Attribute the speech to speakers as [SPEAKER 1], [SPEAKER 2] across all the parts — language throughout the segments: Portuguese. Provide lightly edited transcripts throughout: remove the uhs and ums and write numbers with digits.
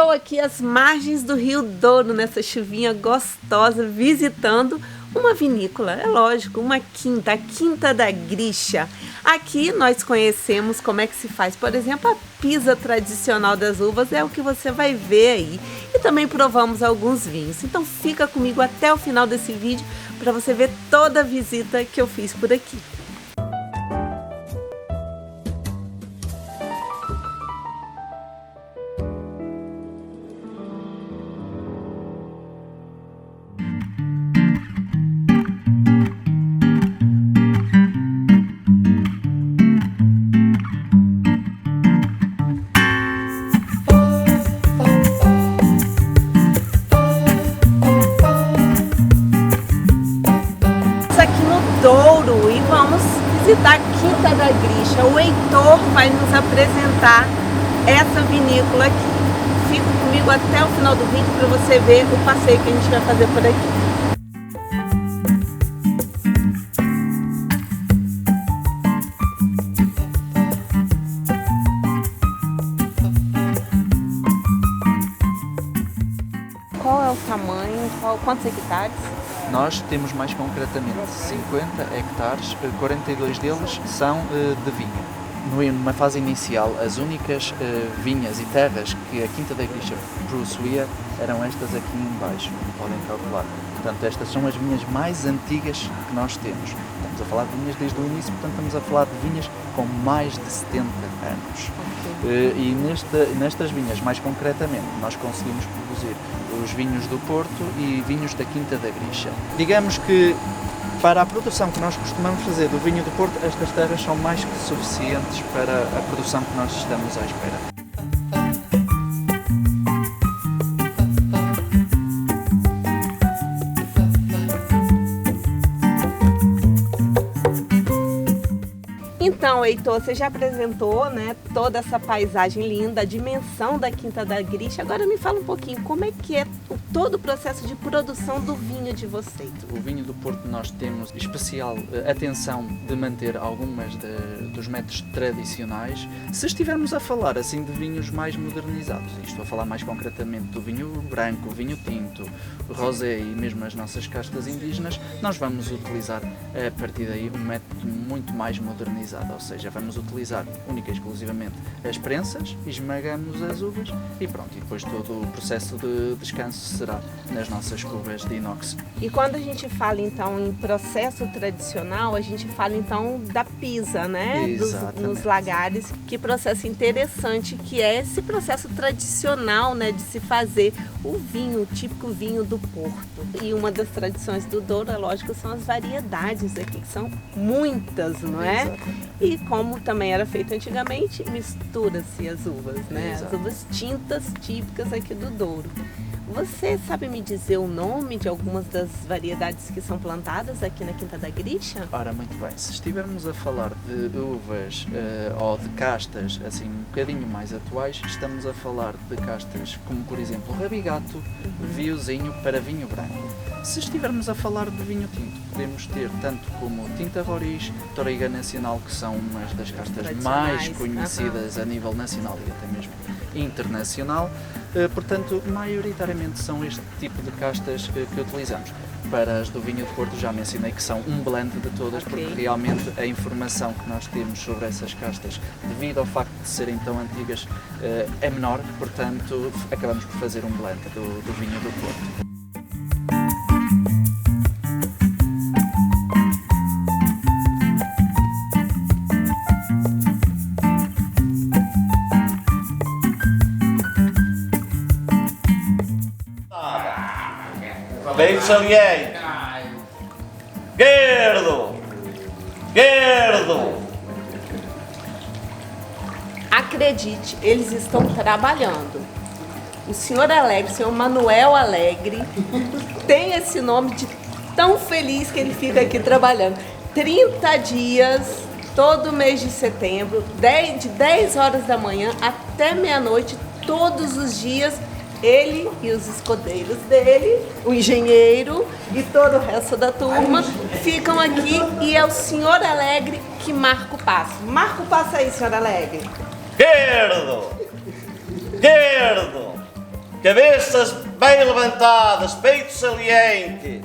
[SPEAKER 1] Estou aqui às margens do Rio Douro, nessa chuvinha gostosa, visitando uma vinícola, é lógico, uma quinta, a Quinta da Grisha. Aqui nós conhecemos como é que se faz, por exemplo, a pisa tradicional das uvas, é o que você vai ver aí. E também provamos alguns vinhos. Então fica comigo até o final desse vídeo para você ver toda a visita que eu fiz por aqui. Douro e vamos visitar a Quinta da Grisha. O Heitor vai nos apresentar essa vinícola aqui. Fica comigo até o final do vídeo para você ver o passeio que a gente vai fazer por aqui. Qual é o tamanho? Quantos hectares?
[SPEAKER 2] Nós temos mais concretamente 50 hectares, 42 deles são de vinho. Numa fase inicial, as únicas vinhas e terras que a Quinta da Grisha possuía eram estas aqui em baixo, podem calcular. Portanto, estas são as vinhas mais antigas que nós temos. Estamos a falar de vinhas desde o início, portanto estamos a falar de vinhas com mais de 70 anos. E nestas vinhas, mais concretamente, nós conseguimos produzir os vinhos do Porto e vinhos da Quinta da Grisha. Digamos que para a produção que nós costumamos fazer do vinho do Porto, estas terras são mais que suficientes para a produção que nós estamos à espera.
[SPEAKER 1] Então, Heitor, você já apresentou, né, toda essa paisagem linda, a dimensão da Quinta da Grisha. Agora me fala um pouquinho, como é que é todo o processo de produção do vinho de vocês?
[SPEAKER 2] O vinho do Porto nós temos especial atenção de manter algumas dos métodos tradicionais. Se estivermos a falar assim de vinhos mais modernizados, e estou a falar mais concretamente do vinho branco, vinho tinto, rosé e mesmo as nossas castas indígenas, nós vamos utilizar a partir daí um método muito mais modernizado, ou seja, vamos utilizar única e exclusivamente as prensas, esmagamos as uvas e pronto, e depois todo o processo de descanso será nas nossas cubas de inox.
[SPEAKER 1] E quando a gente fala então em processo tradicional, a gente fala então da pisa, né? Nos lagares. Que processo interessante que é esse processo tradicional, né, de se fazer o vinho, o típico vinho do Porto. E uma das tradições do Douro, é lógico, são as variedades aqui, que são muitas, não é?
[SPEAKER 2] Exatamente.
[SPEAKER 1] E como também era feito antigamente, mistura-se as uvas, né?
[SPEAKER 2] Exato.
[SPEAKER 1] As uvas tintas típicas aqui do Douro. Você sabe me dizer o nome de algumas das variedades que são plantadas aqui na Quinta da Grisha?
[SPEAKER 2] Ora, muito bem, se estivermos a falar de uvas ou de castas assim um bocadinho mais atuais, estamos a falar de castas como, por exemplo, Rabigato, Viozinho para vinho branco. Se estivermos a falar de vinho tinto, podemos ter tanto como Tinta Roriz, Touriga Nacional, que são umas das castas mais conhecidas a nível nacional e até mesmo internacional. Portanto, maioritariamente são este tipo de castas que utilizamos. Para as do vinho de Porto já mencionei que são um blend de todas, porque realmente a informação que nós temos sobre essas castas, devido ao facto de serem tão antigas, é menor, portanto acabamos por fazer um blend do vinho do Porto.
[SPEAKER 3] Bem saliente. Esquerdo. Esquerdo.
[SPEAKER 1] Acredite, eles estão trabalhando. O senhor Alegre, o senhor Manuel Alegre, tem esse nome de tão feliz que ele fica aqui trabalhando. 30 dias, todo mês de setembro, de 10 horas da manhã até meia-noite, todos os dias. Ele e os escudeiros dele, o engenheiro e todo o resto da turma ficam aqui e é o senhor Alegre que marca o passo. Marca o passo aí, senhor Alegre.
[SPEAKER 3] Esquerdo. Esquerdo. cabeças bem levantadas, peito saliente,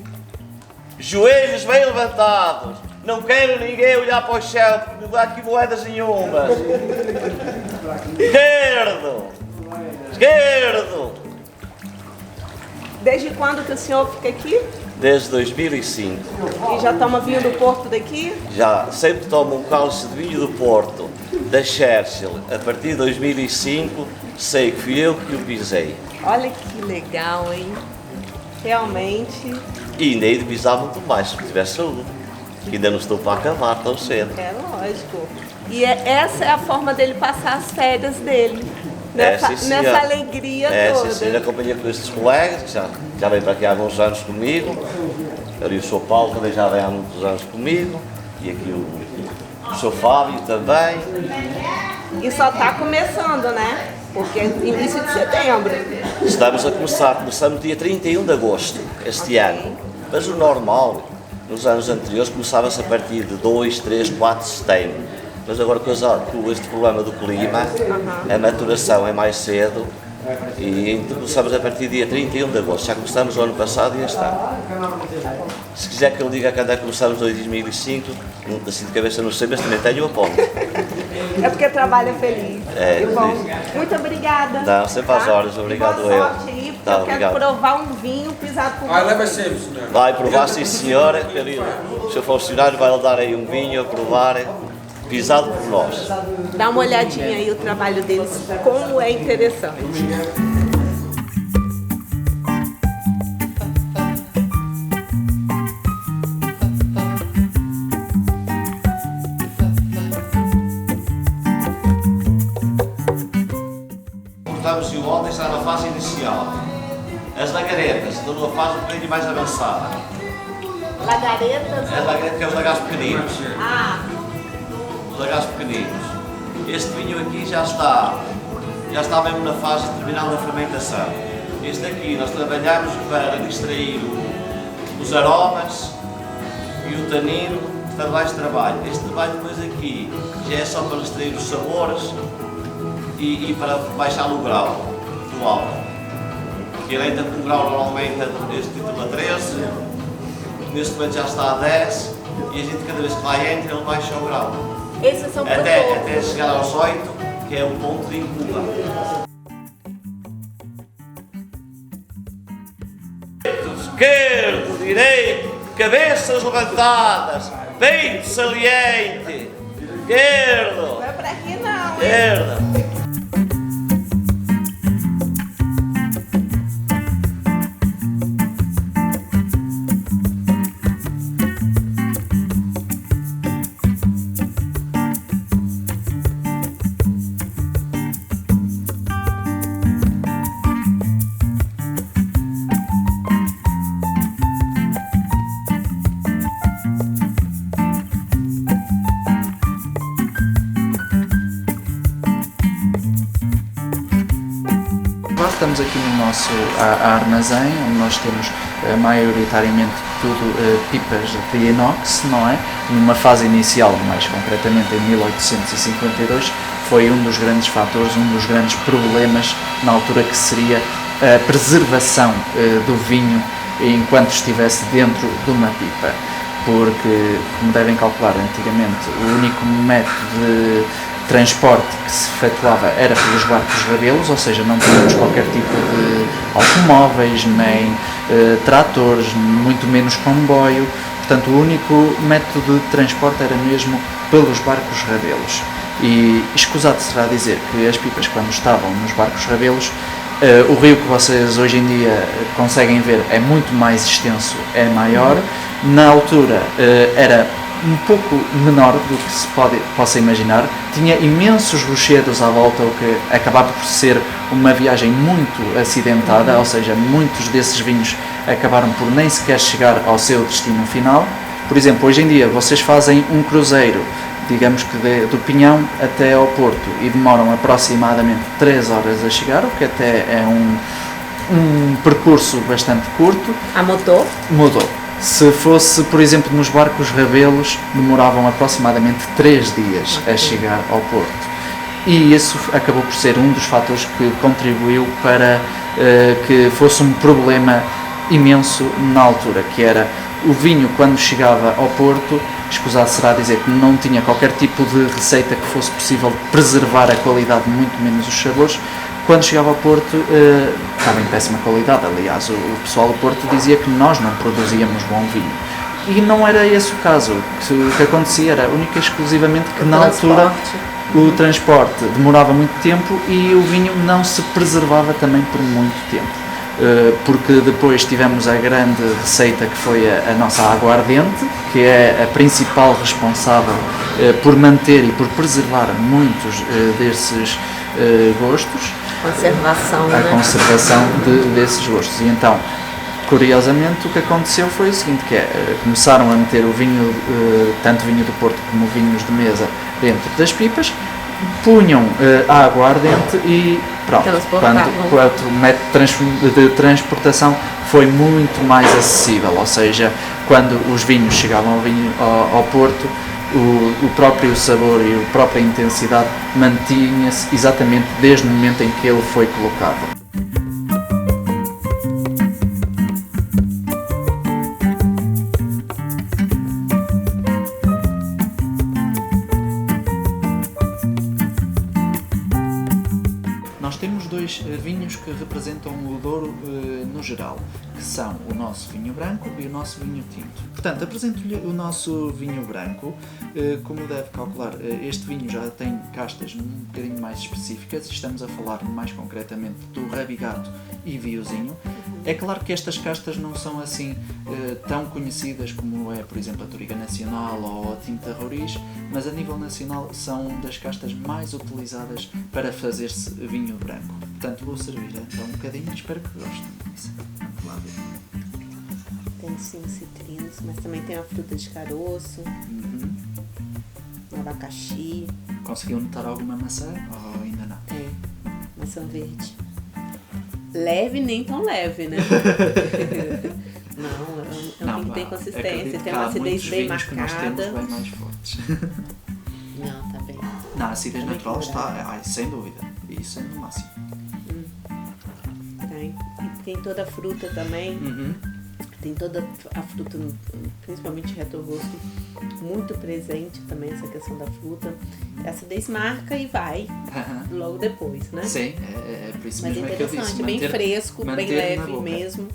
[SPEAKER 3] joelhos bem levantados. Não quero ninguém olhar para o céu, porque não dá aqui moedas nenhumas. Esquerdo! Esquerdo!
[SPEAKER 1] Desde quando que o senhor fica aqui?
[SPEAKER 3] Desde 2005.
[SPEAKER 1] E já toma vinho do Porto daqui?
[SPEAKER 3] Já sempre tomo um cálice de vinho do Porto, da Churchill. A partir de 2005, sei que fui eu que o pisei.
[SPEAKER 1] Olha que legal, hein? Realmente
[SPEAKER 3] E ainda hei de pisar muito mais, se tiver saúde. Que ainda não estou para acabar tão cedo.
[SPEAKER 1] é lógico. E essa é a forma dele passar as férias dele.
[SPEAKER 3] Sim, senhor.
[SPEAKER 1] Nessa alegria toda.
[SPEAKER 3] Sim, na companhia com estes colegas, que já vem para aqui há alguns anos comigo. Ali o Sr. Paulo também já vem há muitos anos comigo. E aqui o Sr. Fábio também.
[SPEAKER 1] E só está começando, né? Porque é início de setembro.
[SPEAKER 3] Estamos a começar, começamos dia 31 de agosto este ano. Mas o normal, nos anos anteriores, começava-se a partir de 2, 3, 4 de setembro. Mas agora com este problema do clima, a maturação é mais cedo e então começamos a partir do dia 31 de agosto. Já começamos o ano passado e este ano. Se quiser que eu diga quando é que começamos em 2005, assim de cabeça não sei, mas também tenho a ponta.
[SPEAKER 1] É porque trabalha feliz.
[SPEAKER 3] É,
[SPEAKER 1] E bom, muito obrigada.
[SPEAKER 3] Não, sempre às horas, obrigado
[SPEAKER 1] boa
[SPEAKER 3] eu.
[SPEAKER 1] sorte aí, porque
[SPEAKER 3] Tá,
[SPEAKER 1] eu quero
[SPEAKER 3] obrigado.
[SPEAKER 1] provar um vinho pisado por você.
[SPEAKER 4] Leva sempre, senhor.
[SPEAKER 3] Vai provar, sim senhora, querido. O seu funcionário vai-lhe dar aí um vinho a provar, pisado por nós.
[SPEAKER 1] Dá uma olhadinha aí o trabalho deles, como é interessante.
[SPEAKER 3] Estamos e o ontem está na fase inicial. As lagaretas estão numa fase um bocadinho mais avançada.
[SPEAKER 1] Lagaretas.
[SPEAKER 3] As lagaretas que é os lagares pequeninos.
[SPEAKER 1] Ah,
[SPEAKER 3] Os lagares pequeninos. Este vinho aqui já está mesmo na fase terminal da fermentação. Este aqui nós trabalhamos para extrair os aromas e o tanino, portanto mais trabalho. Este trabalho depois aqui já é só para extrair os sabores e para baixar o grau do álcool. Que ele entra com o grau normalmente este título a 13, neste momento já está a 10 e a gente cada vez que lá entra ele baixa o grau.
[SPEAKER 1] esses são para
[SPEAKER 3] Até chegar aos 8, que é o ponto de incuba. Esquerdo, direito, cabeças levantadas, peito saliente, esquerdo,
[SPEAKER 1] Não é para aqui não, hein?
[SPEAKER 3] esquerda.
[SPEAKER 2] Agora estamos aqui no nosso armazém, onde nós temos maioritariamente tudo pipas de inox, não é? Numa fase inicial, mais concretamente em 1852, foi um dos grandes fatores, um dos grandes problemas na altura, que seria a preservação do vinho enquanto estivesse dentro de uma pipa. Porque, como devem calcular, antigamente o único método de transporte que se efetuava era pelos barcos rabelos, ou seja, não tínhamos qualquer tipo de automóveis, nem tratores, muito menos comboio. Portanto, o único método de transporte era mesmo pelos barcos rabelos. E escusado será dizer que as pipas, quando estavam nos barcos rabelos, o rio que vocês hoje em dia conseguem ver é muito mais extenso, é maior. Na altura era um pouco menor do que se possa imaginar, tinha imensos rochedos à volta, o que acabava por ser uma viagem muito acidentada, ou seja, muitos desses vinhos acabaram por nem sequer chegar ao seu destino final. Por exemplo, hoje em dia vocês fazem um cruzeiro, digamos que do Pinhão até ao Porto, e demoram aproximadamente 3 horas a chegar, o que até é um percurso bastante curto.
[SPEAKER 1] A motor?
[SPEAKER 2] Mudou. Se fosse, por exemplo, nos barcos rabelos, demoravam aproximadamente 3 dias a chegar ao Porto. E isso acabou por ser um dos fatores que contribuiu para que fosse um problema imenso na altura, que era o vinho quando chegava ao Porto, escusado será dizer que não tinha qualquer tipo de receita que fosse possível preservar a qualidade, muito menos os sabores. Quando chegava ao Porto, estava em péssima qualidade. Aliás, o pessoal do Porto dizia que nós não produzíamos bom vinho. E não era esse o caso. O que acontecia era única e exclusivamente que na altura o transporte demorava muito tempo e o vinho não se preservava também por muito tempo. Porque depois tivemos a grande receita que foi a nossa aguardente, que é a principal responsável por manter e por preservar muitos desses gostos. A conservação desses gostos. E então, curiosamente, o que aconteceu foi o seguinte, que começaram a meter o vinho, tanto vinho do Porto como vinhos de mesa, dentro das pipas, punham a aguardente e pronto, quando o método de transportação foi muito mais acessível, ou seja, quando os vinhos chegavam ao Porto, o próprio sabor e a própria intensidade mantinha-se exatamente desde o momento em que ele foi colocado. Nós temos dois vinhos que representam o Douro no geral, que são o nosso vinho branco e o nosso vinho tinto. Portanto, apresento-lhe o nosso vinho branco. Como deve calcular, este vinho já tem castas um bocadinho mais específicas. Estamos a falar mais concretamente do Rabigato e Viozinho. É claro que estas castas não são assim tão conhecidas como é, por exemplo, a Touriga Nacional ou a Tinta Roriz, mas a nível nacional são das castas mais utilizadas para fazer-se vinho branco. Portanto, vou servir então um bocadinho, espero que gostem. Vamos lá ver.
[SPEAKER 1] Tem sim citrinos, mas também tem a fruta de caroço, abacaxi.
[SPEAKER 2] Conseguiu notar alguma maçã ou ainda não?
[SPEAKER 1] É, maçã verde. Leve, nem tão leve, né? Não, é um vinho bem consistência, tem uma acidez bem marcada.
[SPEAKER 2] Que nós temos bem mais fortes.
[SPEAKER 1] Não, tá bem.
[SPEAKER 2] Na acidez natural está, sem dúvida, isso é no máximo.
[SPEAKER 1] Tem toda a fruta também. Tem toda a fruta, principalmente retrogosto, muito presente também essa questão da fruta. A acidez marca e vai logo depois, né?
[SPEAKER 2] Sim, é por isso
[SPEAKER 1] mas
[SPEAKER 2] mesmo que eu disse.
[SPEAKER 1] Mas é interessante, bem fresco, bem leve mesmo.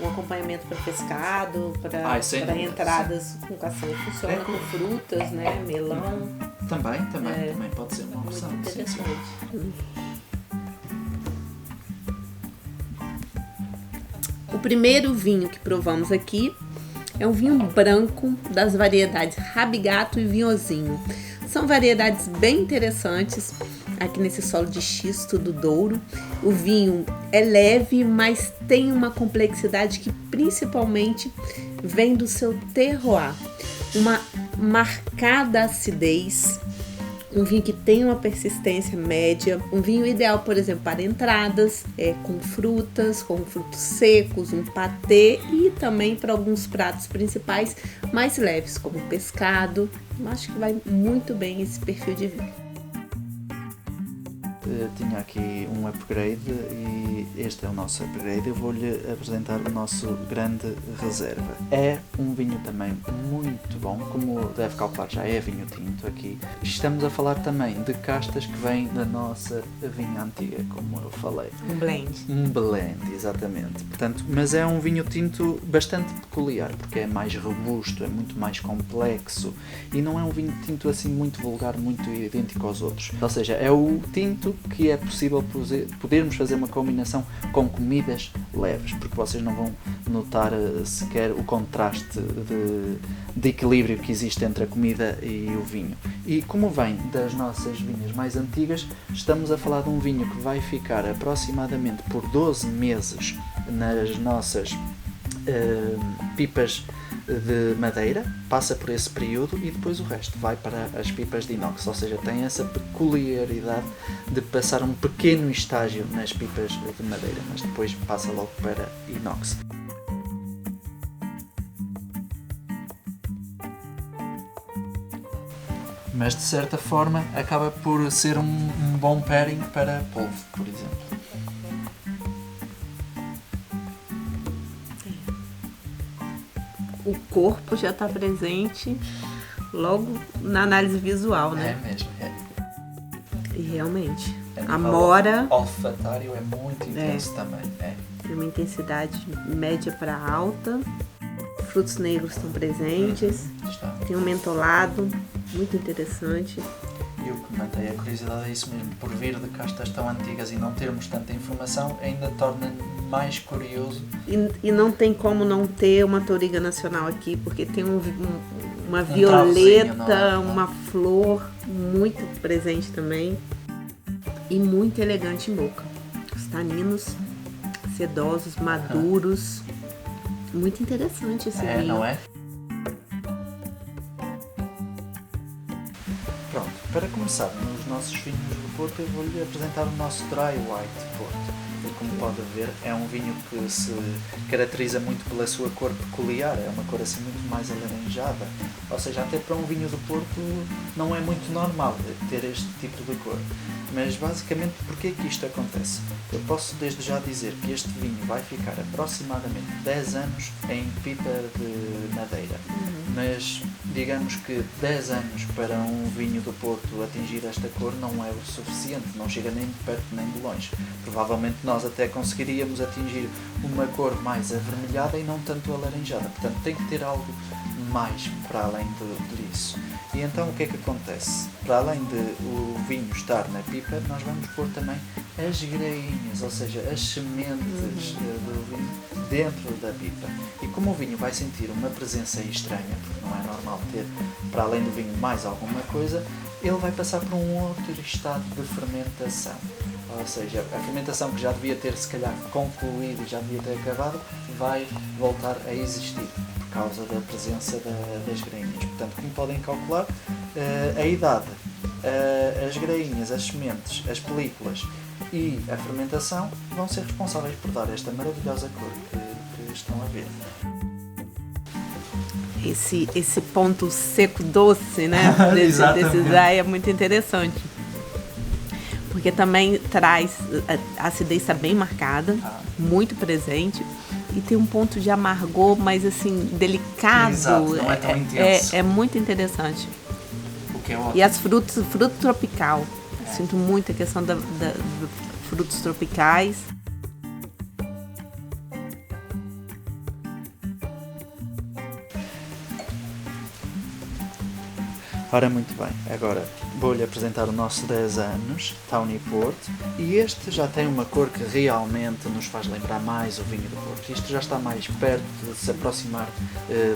[SPEAKER 1] Um acompanhamento para pescado, para entradas com cação funciona com frutas, né? Melão.
[SPEAKER 2] Também pode ser uma opção.
[SPEAKER 1] Muito interessante. O primeiro vinho que provamos aqui é um vinho branco das variedades Rabigato e Viozinho. São variedades bem interessantes aqui nesse solo de xisto do Douro. O vinho é leve, mas tem uma complexidade que principalmente vem do seu terroir. Uma marcada acidez, um vinho que tem uma persistência média, um vinho ideal, por exemplo, para entradas, com frutos secos, um patê e também para alguns pratos principais mais leves, como pescado. Eu acho que vai muito bem esse perfil de vinho.
[SPEAKER 2] Tinha aqui um upgrade e este é o nosso upgrade. Eu vou-lhe apresentar o nosso grande reserva. É um vinho também muito bom, como deve calcular, já é vinho tinto aqui. Estamos a falar também de castas que vêm da nossa vinha antiga, como eu falei. Um blend, exatamente. Portanto, mas é um vinho tinto bastante peculiar, porque é mais robusto, é muito mais complexo e não é um vinho tinto assim muito vulgar, muito idêntico aos outros. Ou seja, é o tinto que é possível podermos fazer uma combinação com comidas leves, porque vocês não vão notar sequer o contraste de equilíbrio que existe entre a comida e o vinho. E como vem das nossas vinhas mais antigas, estamos a falar de um vinho que vai ficar aproximadamente por 12 meses nas nossas pipas de madeira, passa por esse período e depois o resto vai para as pipas de inox, ou seja, tem essa peculiaridade de passar um pequeno estágio nas pipas de madeira, mas depois passa logo para inox. Mas de certa forma acaba por ser um bom pairing para polvo, por exemplo.
[SPEAKER 1] o corpo já está presente logo na análise visual, né?
[SPEAKER 2] É mesmo, é.
[SPEAKER 1] E realmente,
[SPEAKER 2] A
[SPEAKER 1] a mora
[SPEAKER 2] olfatário é muito intenso também. É.
[SPEAKER 1] tem uma intensidade média para alta. Frutos negros estão presentes.
[SPEAKER 2] Está.
[SPEAKER 1] Tem um mentolado muito interessante.
[SPEAKER 2] E eu que mantei a curiosidade é isso mesmo. Por vir de castas tão antigas e não termos tanta informação, ainda torna mais curioso.
[SPEAKER 1] E não tem como não ter uma touriga nacional aqui, porque tem uma
[SPEAKER 2] travozinho,
[SPEAKER 1] violeta,
[SPEAKER 2] não é?
[SPEAKER 1] uma flor muito presente também. E muito elegante em boca. Os taninos sedosos, maduros. Muito interessante esse vinho.
[SPEAKER 2] Não é? Pronto, para começar nos nossos vinhos do Porto, eu vou-lhe apresentar o nosso Dry White Porto. E como pode ver, é um vinho que se caracteriza muito pela sua cor peculiar, é uma cor assim muito mais alaranjada. Ou seja, até para um vinho do Porto não é muito normal ter este tipo de cor. Mas basicamente, porquê é que isto acontece? Eu posso desde já dizer que este vinho vai ficar aproximadamente 10 anos em pipa de madeira. Mas digamos que 10 anos para um vinho do Porto atingir esta cor não é o suficiente, não chega nem de perto nem de longe. Provavelmente nós até conseguiríamos atingir uma cor mais avermelhada e não tanto alaranjada. Portanto, tem que ter algo mais para além disso. E então o que é que acontece? Para além de o vinho estar na pipa, nós vamos pôr também as grainhas, ou seja, as sementes do vinho dentro da pipa. E como o vinho vai sentir uma presença estranha, porque não é normal ter, para além do vinho, mais alguma coisa, ele vai passar por um outro estado de fermentação. Ou seja, a fermentação que já devia ter, se calhar, concluído e já devia ter acabado, vai voltar a existir por causa da presença das grainhas. Portanto, como podem calcular, a idade, as grainhas, as sementes, as películas e a fermentação vão ser responsáveis por dar esta maravilhosa cor que estão a ver.
[SPEAKER 1] Esse ponto seco-doce, né? Desse dry é muito interessante. Porque também traz, a acidez está bem marcada, muito presente. E tem um ponto de amargor, mas assim, delicado.
[SPEAKER 2] Exato, não é tão intenso.
[SPEAKER 1] É muito interessante.
[SPEAKER 2] O que é ótimo.
[SPEAKER 1] E as fruto tropical. Sinto muito a questão dos frutos tropicais.
[SPEAKER 2] Ora, muito bem, agora vou-lhe apresentar o nosso 10 anos, Tawny Port, e este já tem uma cor que realmente nos faz lembrar mais o vinho do Porto. Isto já está mais perto de se aproximar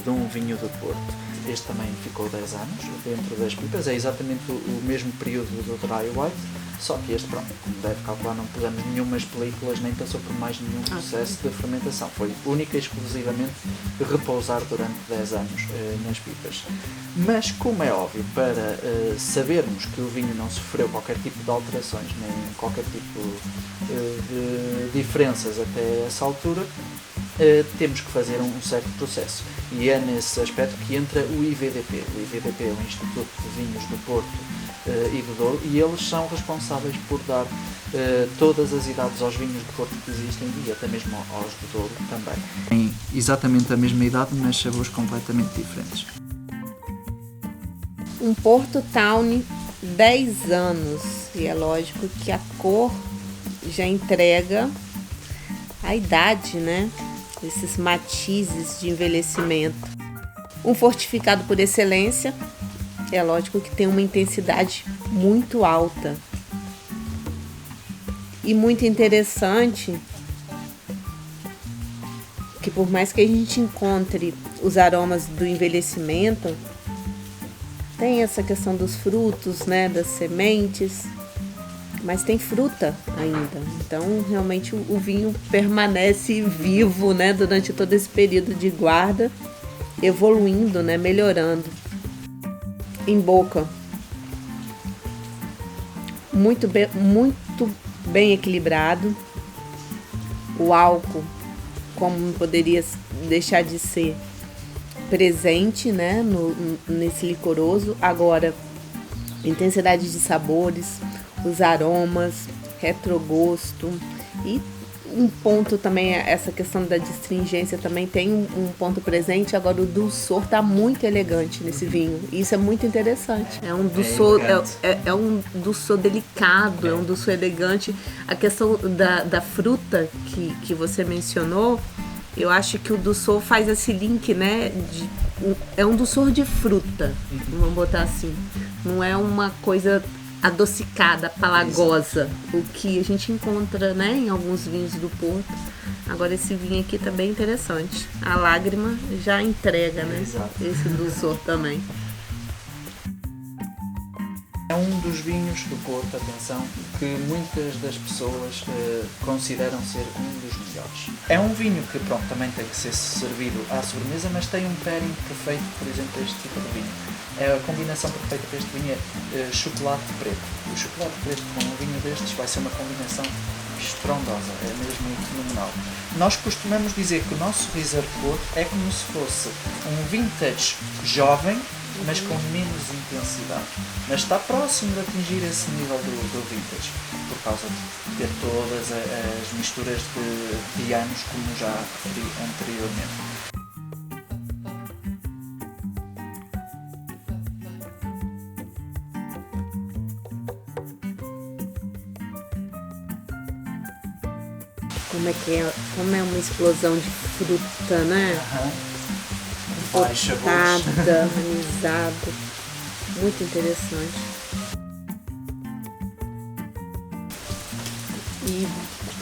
[SPEAKER 2] de um vinho do Porto. Este também ficou 10 anos dentro das pipas, é exatamente o mesmo período do Dry White, só que este, pronto, como deve calcular, não pusemos nenhumas películas, nem passou por mais nenhum processo de fermentação. Foi única e exclusivamente repousar durante 10 anos nas pipas. Mas, como é óbvio, para sabermos que o vinho não sofreu qualquer tipo de alterações, nem qualquer tipo de diferenças até essa altura, temos que fazer um certo processo. E é nesse aspecto que entra o IVDP. O IVDP é o Instituto de Vinhos do Porto e do Douro, e eles são responsáveis por dar todas as idades aos vinhos de Porto que existem e até mesmo aos do Douro também. Têm exatamente a mesma idade, mas sabores completamente diferentes.
[SPEAKER 1] Um Porto Tawny 10 anos, e é lógico que a cor já entrega a idade, né? Esses matizes de envelhecimento. Um fortificado por excelência, é lógico que tem uma intensidade muito alta. E muito interessante que, por mais que a gente encontre os aromas do envelhecimento, tem essa questão dos frutos, né, das sementes, mas tem fruta ainda. Então, realmente, o vinho permanece vivo, né, durante todo esse período de guarda, evoluindo, né, melhorando. Em boca, muito bem equilibrado. O álcool, como não poderia deixar de ser, presente, né, nesse licoroso. Agora, intensidade de sabores, os aromas, retrogosto e um ponto também, essa questão da distringência também tem um ponto presente. Agora o dulçor tá muito elegante nesse vinho. E isso é muito interessante. É um dulçor, é um dulçor delicado, é um dulçor elegante. A questão da fruta que você mencionou, eu acho que o dulçor faz esse link, né? É um dulçor de fruta, vamos botar assim. Não é uma coisa adocicada, palagosa, o que a gente encontra, né, em alguns vinhos do Porto. Agora esse vinho aqui tá bem interessante. A lágrima já entrega, né?
[SPEAKER 2] Exato.
[SPEAKER 1] Esse dulçor também.
[SPEAKER 2] É um dos vinhos do Porto, atenção, que muitas das pessoas consideram ser um dos melhores. É um vinho que, pronto, também tem que ser servido à sobremesa, mas tem um pairing perfeito, por exemplo, este tipo de vinho. A combinação perfeita para este vinho é chocolate preto. O chocolate preto com um vinho destes vai ser uma combinação estrondosa, é mesmo fenomenal. Nós costumamos dizer que o nosso Reserve Porto é como se fosse um vintage jovem, mas com menos intensidade. Mas está próximo de atingir esse nível do vintage, por causa de ter todas as misturas de anos, como já referi anteriormente.
[SPEAKER 1] Como é uma explosão de fruta, né?
[SPEAKER 2] Vários sabores.
[SPEAKER 1] Harmonizado. Muito interessante. E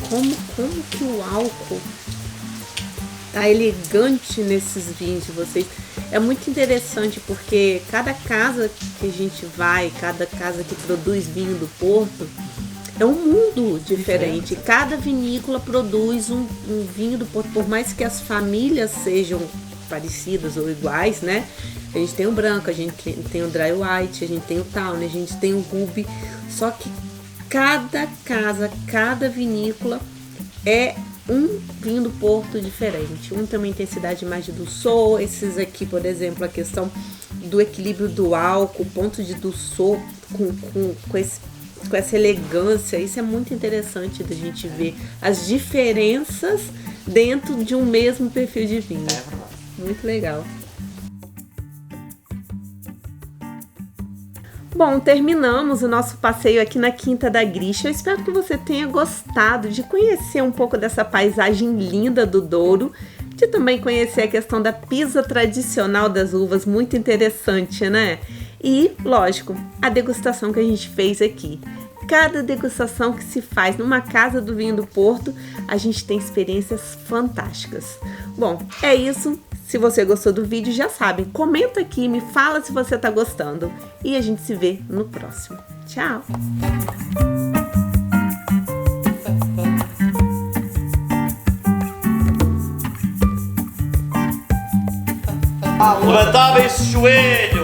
[SPEAKER 1] como que o álcool tá elegante nesses vinhos de vocês. É muito interessante porque cada casa que a gente vai, cada casa que produz vinho do Porto, é um mundo diferente. Cada vinícola produz um vinho do Porto, por mais que as famílias sejam parecidas ou iguais, né? A gente tem o branco, a gente tem o dry white, a gente tem o tawny, a gente tem o ruby. Só que cada casa, cada vinícola é um vinho do Porto diferente. Um tem uma intensidade mais de dulçor. Esses aqui, por exemplo, a questão do equilíbrio do álcool, ponto de dulçor com essa elegância. Isso é muito interessante da gente ver as diferenças dentro de um mesmo perfil de vinho.
[SPEAKER 2] É verdade.
[SPEAKER 1] Muito legal. Bom, terminamos o nosso passeio aqui na Quinta da Grisha. Eu espero que você tenha gostado de conhecer um pouco dessa paisagem linda do Douro, de também conhecer a questão da pisa tradicional das uvas, muito interessante, né? E, lógico, a degustação que a gente fez aqui. Cada degustação que se faz numa casa do vinho do Porto, a gente tem experiências fantásticas. Bom, é isso. Se você gostou do vídeo, já sabe, comenta aqui, me fala se você tá gostando. E a gente se vê no próximo. Tchau!
[SPEAKER 3] Levantava esse joelho!